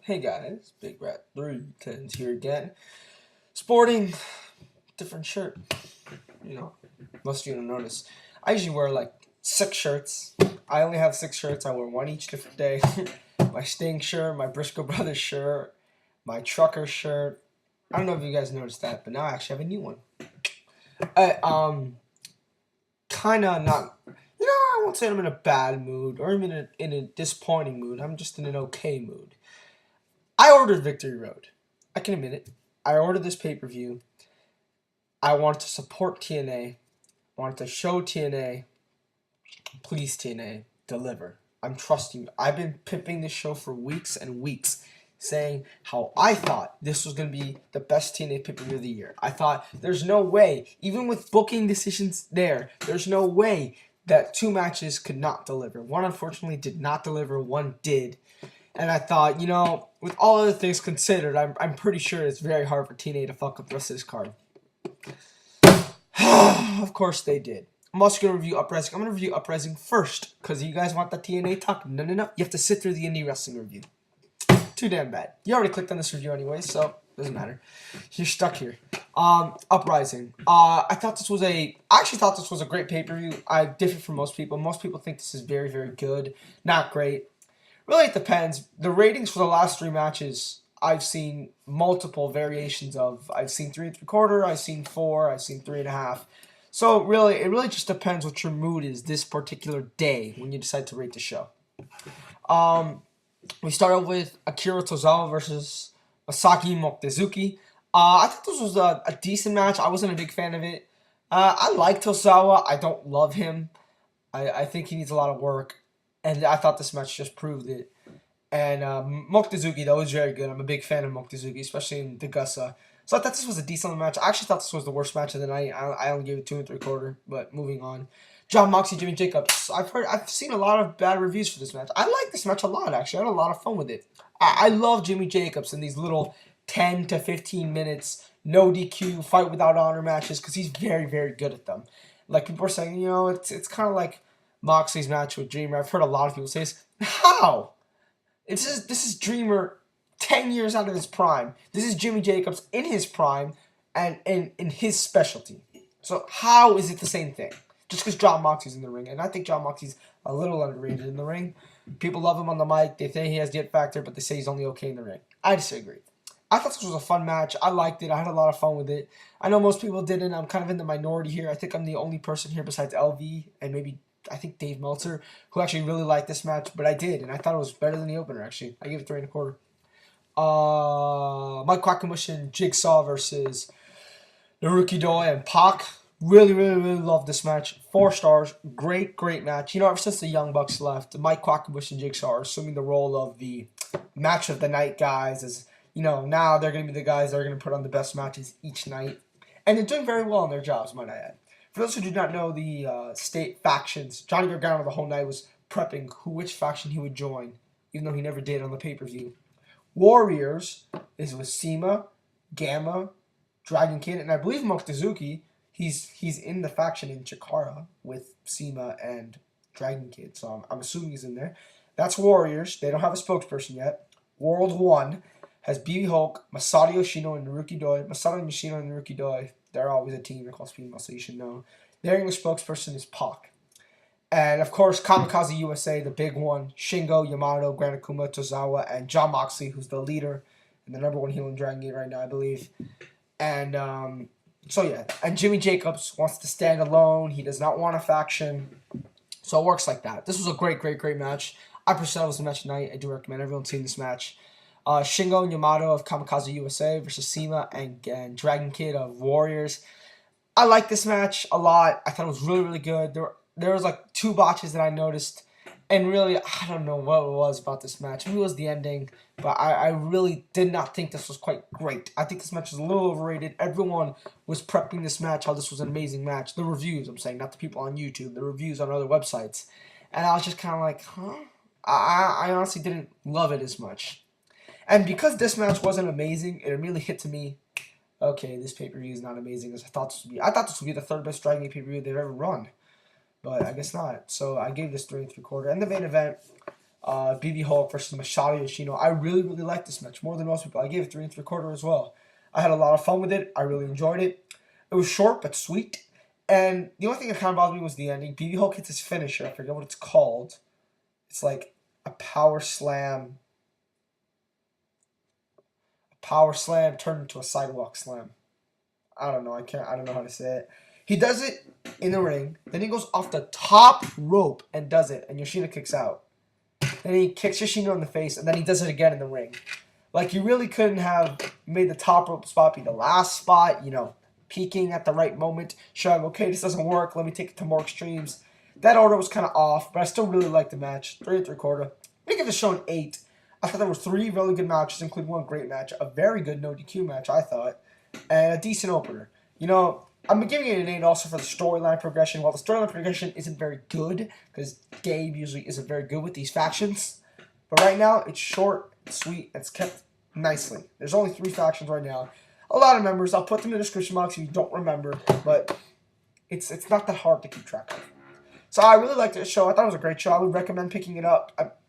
Hey guys, Big Rat 310s here again. Sporting different shirt. Most of you don't notice. I usually wear like 6 shirts. I only have 6 shirts. I wear one each different day. My Sting shirt, my Briscoe Brothers shirt, my Trucker shirt. I don't know if you guys noticed that, but now I actually have a new one. Kinda not. I won't say I'm in a bad mood or even in a disappointing mood. I'm just in an okay mood. I ordered Victory Road. I can admit it. I ordered this pay-per-view. I wanted to support TNA. I wanted to show TNA. Please, TNA, deliver. I'm trusting you. I've been pimping this show for weeks and weeks, saying how I thought this was going to be the best TNA pay-per-view of the year. I thought there's no way, even with booking decisions there's no way that 2 matches could not deliver. One, unfortunately, did not deliver. One did. And I thought, with all other things considered, I'm pretty sure it's very hard for TNA to fuck up the rest of this card. Of course they did. I'm also going to review Uprising. I'm going to review Uprising first, because you guys want the TNA talk. No. You have to sit through the indie wrestling review. Too damn bad. You already clicked on this review anyway, so doesn't matter. You're stuck here. Uprising. I actually thought this was a great pay-per-view. I differ from most people. Most people think this is very, very good. Not great. Really, it depends. The ratings for the last 3 matches, I've seen multiple variations of. I've seen 3 3/4, I've seen 4, I've seen 3.5. So really, it really just depends what your mood is this particular day when you decide to rate the show. We start off with Akira Tozawa versus Masaaki Mochizuki. I thought this was a decent match. I wasn't a big fan of it. I like Tozawa. I don't love him. I think he needs a lot of work. And I thought this match just proved it. And Mochizuki, that was very good. I'm a big fan of Mochizuki, especially in DGUSA. So I thought this was a decent match. I actually thought this was the worst match of the night. I only gave it 2 3/4, but moving on. John Moxley, Jimmy Jacobs. I've seen a lot of bad reviews for this match. I like this match a lot, actually. I had a lot of fun with it. I love Jimmy Jacobs in these little 10 to 15 minutes, no DQ, fight without honor matches, because he's very, very good at them. Like, people are saying, it's kind of like Moxley's match with Dreamer. I've heard a lot of people say this. How? This is Dreamer 10 years out of his prime. This is Jimmy Jacobs in his prime and in his specialty. So how is it the same thing? Just because John Moxley's in the ring. And I think John Moxley's a little underrated in the ring. People love him on the mic. They think he has the it factor, but they say he's only okay in the ring. I disagree. I thought this was a fun match. I liked it. I had a lot of fun with it. I know most people didn't. I'm kind of in the minority here. I think I'm the only person here besides LV and maybe I think Dave Meltzer, who actually really liked this match, but I did, and I thought it was better than the opener, actually. I gave it 3 1/4. Mike Quackenbush and Jigsaw versus Naruki Doi and Pac. Really, really, really loved this match. 4 stars. Great, great match. Ever since the Young Bucks left, Mike Quackenbush and Jigsaw are assuming the role of the match of the night guys. As now they're going to be the guys that are going to put on the best matches each night. And they're doing very well in their jobs, might I add. For those who do not know the state factions, Johnny Gargano the whole night was prepping which faction he would join, even though he never did on the pay-per-view. Warriors is with Cima, Gamma, Dragon Kid, and I believe Mochizuki, he's in the faction in Chikara with Cima and Dragon Kid, so I'm assuming he's in there. That's Warriors. They don't have a spokesperson yet. World 1 has BB Hulk, Masato, Yoshino, and Naruki Doi. Masato, Yoshino, and Naruki Doi. They're always a team. They're called Speed Muscle. You should know. Their English spokesperson is Pac. And, of course, Kamikaze USA, the big one. Shingo, Yamato, Grand Akuma, Tozawa, and John Moxley, who's the leader and the #1 heel in Dragon Gate right now, I believe. And, And Jimmy Jacobs wants to stand alone. He does not want a faction. So it works like that. This was a great, great, great match. I personally thought it was a match tonight. I do recommend everyone seeing this match. Shingo and Yamato of Kamikaze USA versus Cima and Dragon Kid of Warriors. I like this match a lot. I thought it was really, really good. There was like 2 botches that I noticed. And really, I don't know what it was about this match. Maybe it was the ending. But I really did not think this was quite great. I think this match was a little overrated. Everyone was prepping this match, how this was an amazing match. The reviews, I'm saying, not the people on YouTube. The reviews on other websites. And I was just kind of like, huh? I honestly didn't love it as much. And because this match wasn't amazing, it immediately hit to me, okay, this pay-per-view is not amazing as I thought this would be. I thought this would be the 3rd best Dragon Gate pay-per-view they've ever run. But I guess not. So I gave this 3 3/4. And the main event, BB Hulk versus Masato Yoshino. I really, really liked this match more than most people. I gave it 3 3/4 as well. I had a lot of fun with it. I really enjoyed it. It was short but sweet. And the only thing that kind of bothered me was the ending. BB Hulk hits his finisher. I forget what it's called. It's like a power slam. A power slam turned into a sidewalk slam. I don't know. I don't know how to say it. He does it in the ring. Then he goes off the top rope and does it. And Yoshino kicks out. Then he kicks Yoshino in the face. And then he does it again in the ring. Like, you really couldn't have made the top rope spot be the last spot, you know, peaking at the right moment, showing, okay, this doesn't work, let me take it to more extremes. That order was kind of off, but I still really liked the match. 3 3/4. I'm going to give the show an 8. I thought there were 3 really good matches, including one great match, a very good no DQ match, I thought, and a decent opener. You know, I'm giving it an 8 also for the storyline progression. While the storyline progression isn't very good, because Gabe usually isn't very good with these factions, but right now, it's short, it's sweet, it's kept nicely. There's only 3 factions right now. A lot of members. I'll put them in the description box if you don't remember, but it's not that hard to keep track of. So I really liked this show. I thought it was a great show. I would recommend picking it up,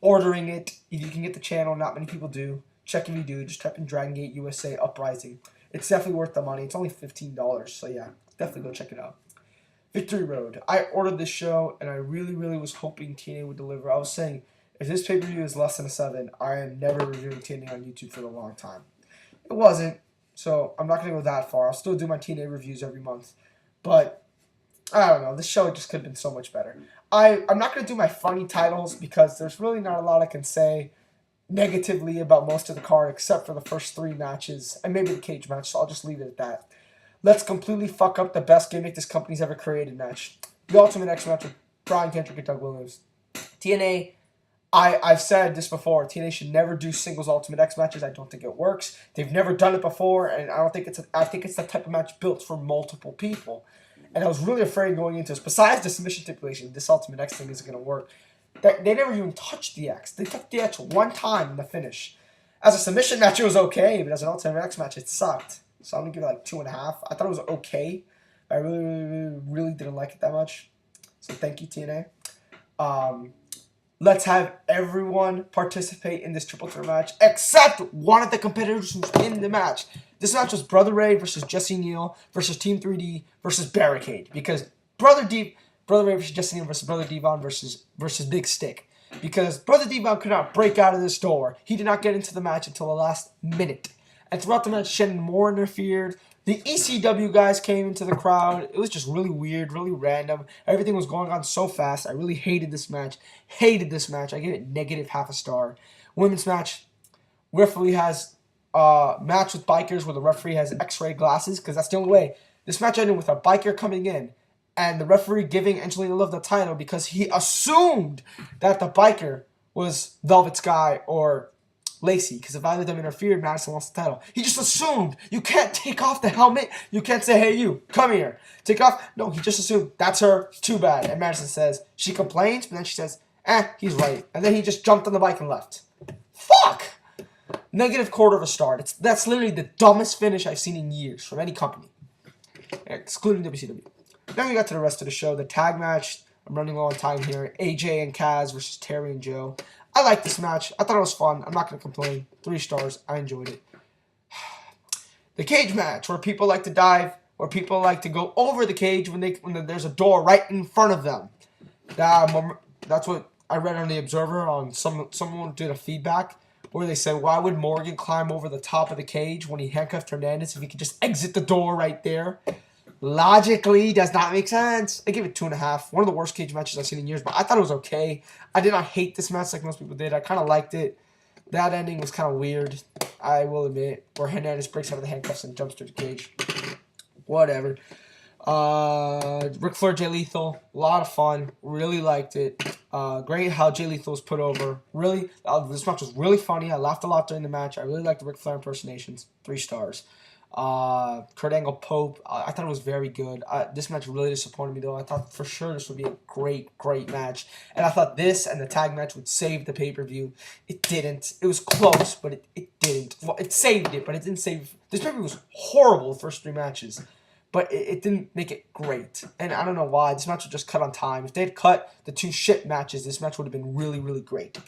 ordering it if you can get the channel. Not many people do. Check if you do. Just type in Dragon Gate USA Uprising. It's definitely worth the money. It's only $15, so yeah, definitely go check it out. Victory Road. I ordered this show, and I really, really was hoping TNA would deliver. I was saying, if this pay-per-view is less than a 7, I am never reviewing TNA on YouTube for a long time. It wasn't, so I'm not going to go that far. I'll still do my TNA reviews every month. But, I don't know. This show just could have been so much better. I'm not going to do my funny titles because there's really not a lot I can say negatively about most of the card except for the first 3 matches and maybe the cage match, so I'll just leave it at that. Let's completely fuck up the best gimmick this company's ever created match. The Ultimate X match with Brian Kendrick and Doug Williams. TNA, I've said this before, TNA should never do singles Ultimate X matches. I don't think it works. They've never done it before, and I think it's the type of match built for multiple people. And I was really afraid going into this. Besides the submission stipulation, this Ultimate X thing isn't going to work. They never even touched the X. They took the X one time in the finish. As a submission match, it was okay, but as an Ultimate X match, it sucked. So I'm going to give it like 2.5. I thought it was okay. But I really didn't like it that much. So thank you, TNA. Let's have everyone participate in this triple threat match except one of the competitors who's in the match. This match was Brother Ray versus Jesse Neal versus Team 3D versus Barricade. Because Brother Ray versus Jesse Neal versus Brother Devon versus Big Stick. Because Brother Devon could not break out of this door. He did not get into the match until the last minute. And throughout the match, Shannon Moore interfered. The ECW guys came into the crowd. It was just really weird, really random. Everything was going on so fast. I really hated this match. I gave it negative ½ star. Women's match. Referee has a match with bikers where the referee has X-ray glasses because that's the only way. This match ended with a biker coming in and the referee giving Angelina Love the title because he assumed that the biker was Velvet Sky or Lacey, because if either of them interfered, Madison lost the title. He just assumed. You can't take off the helmet. You can't say, hey, you, come here. Take off. No, he just assumed. That's her. Too bad. And Madison says, she complains, but then she says, he's right. And then he just jumped on the bike and left. Fuck! Negative ½ star. That's literally the dumbest finish I've seen in years from any company, excluding WCW. Then we got to the rest of the show. The tag match. I'm running low on time here. AJ and Kaz versus Terry and Joe. I liked this match. I thought it was fun. I'm not going to complain. 3 stars. I enjoyed it. The cage match, where people like to dive, where people like to go over the cage when there's a door right in front of them. That's what I read on the Observer. On someone did a feedback where they said, why would Morgan climb over the top of the cage when he handcuffed Hernandez if he could just exit the door right there? Logically, does not make sense. I give it 2.5. One of the worst cage matches I've seen in years, but I thought it was okay. I did not hate this match like most people did. I kind of liked it. That ending was kind of weird, I will admit, where Hernandez breaks out of the handcuffs and jumps through the cage. Whatever. Ric Flair, Jay Lethal, a lot of fun. Really liked it. Great how Jay Lethal was put over. Really, this match was really funny. I laughed a lot during the match. I really liked the Ric Flair impersonations. 3 stars. Kurt Angle Pope, I thought it was very good. This match really disappointed me though. I thought for sure this would be a great match. And I thought this and the tag match would save the pay-per-view. It didn't. It was close, but it didn't. Well, it saved it, but it didn't save. This pay-per-view was horrible the first 3 matches. but it didn't make it great. And I don't know why. This match was just cut on time. If they had cut the 2 shit matches, this match would have been really, really great.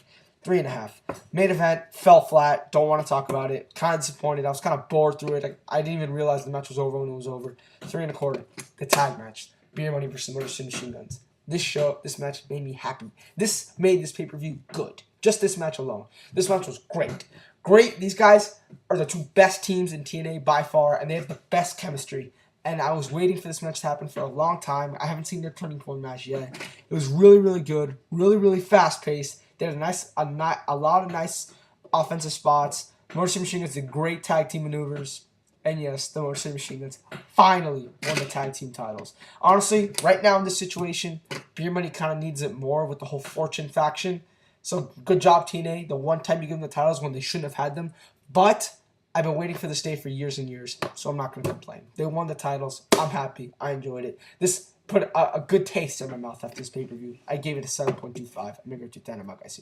3.5. Main event, fell flat. Don't want to talk about it. Kind of disappointed. I was kind of bored through it. I didn't even realize the match was over when it was over. 3.25. The tag match. Beer Money versus Motor City Machine Guns. This match made me happy. This made this pay-per-view good. Just this match alone. This match was great. Great. These guys are the 2 best teams in TNA by far, and they have the best chemistry. And I was waiting for this match to happen for a long time. I haven't seen their turning point match yet. It was really, really good. Really, really fast-paced. They had a lot of nice offensive spots. Motor City Machine Guns did great tag team maneuvers. And yes, the Motor City Machine Guns finally won the tag team titles. Honestly, right now in this situation, Beer Money kind of needs it more with the whole Fortune faction. So good job, TNA. The one time you give them the titles when they shouldn't have had them. But I've been waiting for this day for years and years, so I'm not going to complain. They won the titles. I'm happy. I enjoyed it. This put a good taste in my mouth after this pay-per-view. I gave it a 7.25. I'm going to go to 10. I'm out, guys. See ya.